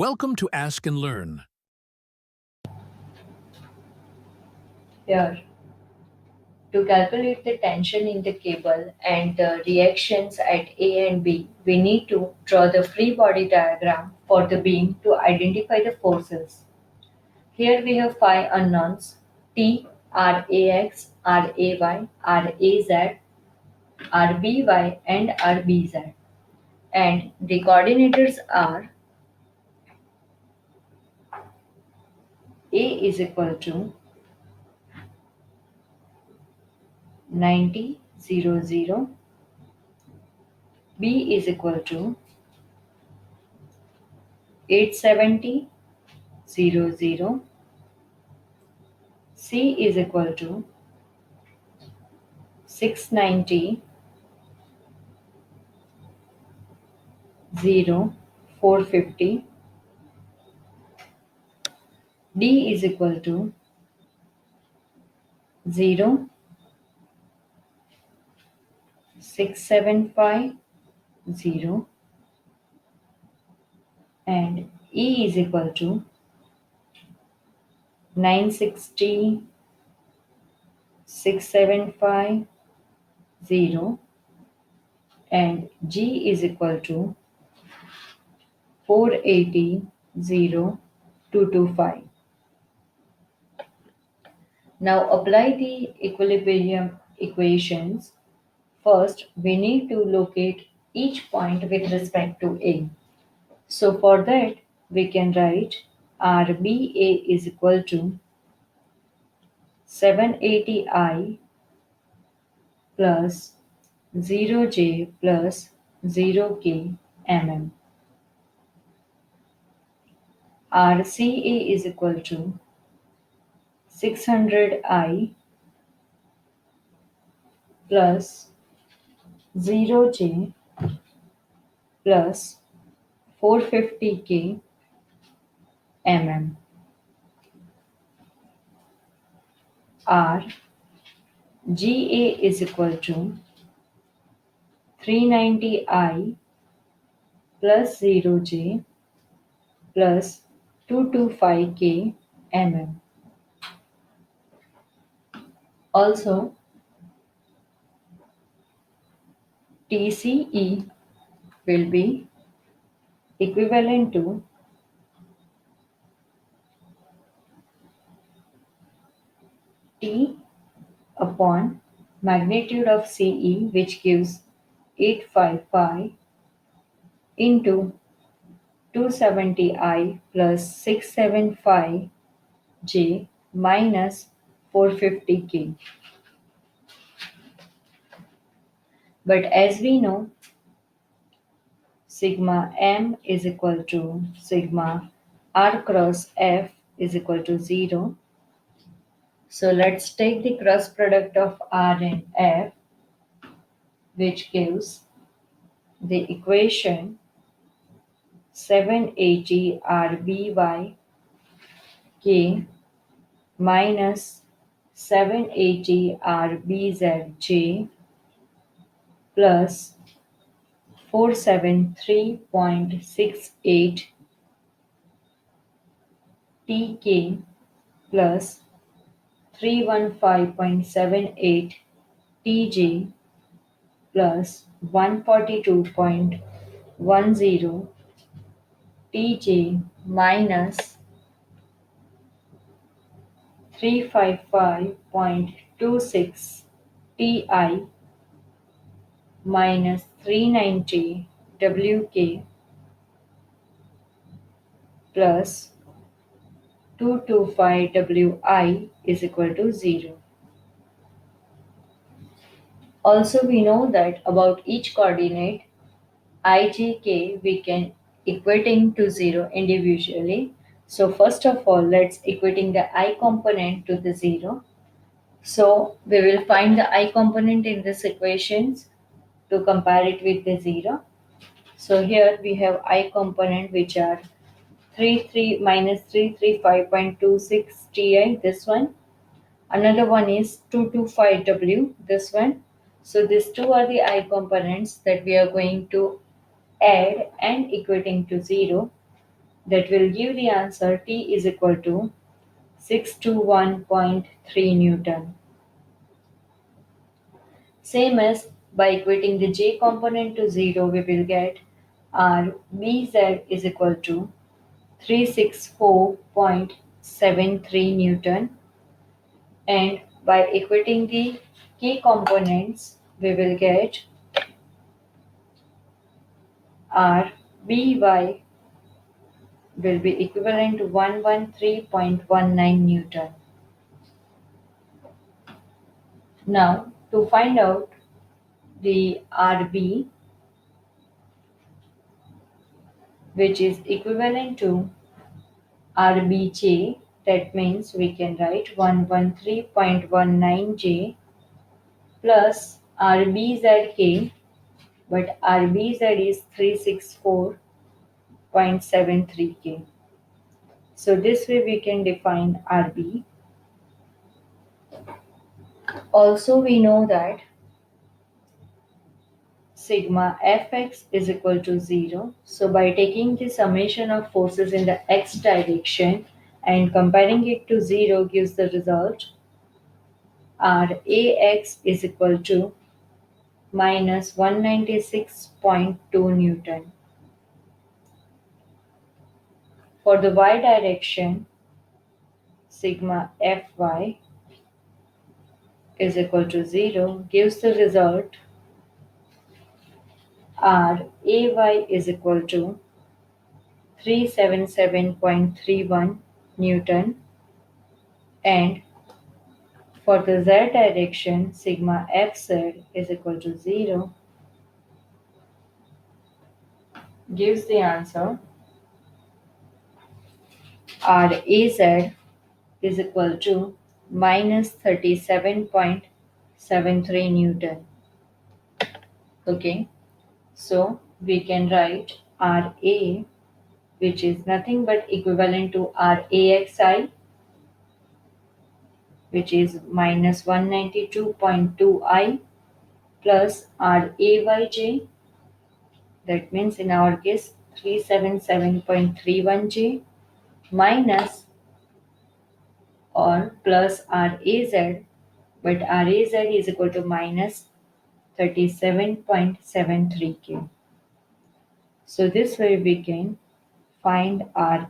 Welcome to Ask and Learn. Here, to calculate the tension in the cable and the reactions at A and B, we need to draw the free body diagram for the beam to identify the forces. Here we have five unknowns: T, RAX, RAY, RAZ, RBY, and RBZ. And the coordinators are A is equal to 90, 0, 0, B is equal to 870, 0, 0, C is equal to 690, 0, 450, D is equal to 0, 675, 0, and E is equal to 960, 675, 0, and G is equal to 480, 0, 225. Now apply the equilibrium equations. First, we need to locate each point with respect to A. So for that, we can write RBA is equal to 780I plus 0J plus 0K mm. RCA is equal to 600I plus 0J plus 450K mm. RGA is equal to 390I plus 0J plus 225K mm. Also, TCE will be equivalent to T upon magnitude of CE, which gives 855 into 270I plus 675J minus 450K. But as we know, sigma m is equal to sigma r cross f is equal to 0. So let's take the cross product of r and f, which gives the equation 780 rby k minus 780 rbzj plus 473.68 tk plus 315.78 tj plus 142.10 tj minus 355.26 ti minus 390 wk plus 225 wi is equal to 0. Also, we know that about each coordinate ijk we can equating to 0 individually. So first of all, let's equating the I component to the 0. So we will find the I component in this equations to compare it with the 0. So here we have I component which are 33 minus 335.26 Ti, this one. Another one is 225W, this one. So these two are the I components that we are going to add and equating to 0. That will give the answer T is equal to 621.3 Newton. Same as by equating the J component to 0, we will get our Bz is equal to 364.73 Newton, and by equating the K components, we will get our By will be equivalent to 113.19 Newton. Now, to find out the Rb, which is equivalent to Rbj, that means we can write 113.19 J plus Rbzk, but Rbz is 364.73 K. So this way we can define Rb. Also we know that sigma fx is equal to 0. So by taking the summation of forces in the x direction and comparing it to 0 gives the result Rax is equal to minus 196.2 Newton. For the y direction, sigma Fy is equal to 0 gives the result Ray is equal to 377.31 Newton, and for the z direction sigma Fz is equal to 0 gives the answer Raz is equal to minus 37.73 Newton. Okay, so we can write Ra, which is nothing but equivalent to Raxi, which is minus 192.2 I, plus Rayj, that means in our case 377.31 J, minus or plus Raz, but Raz is equal to minus 37.73 K. So this way we can find Ra.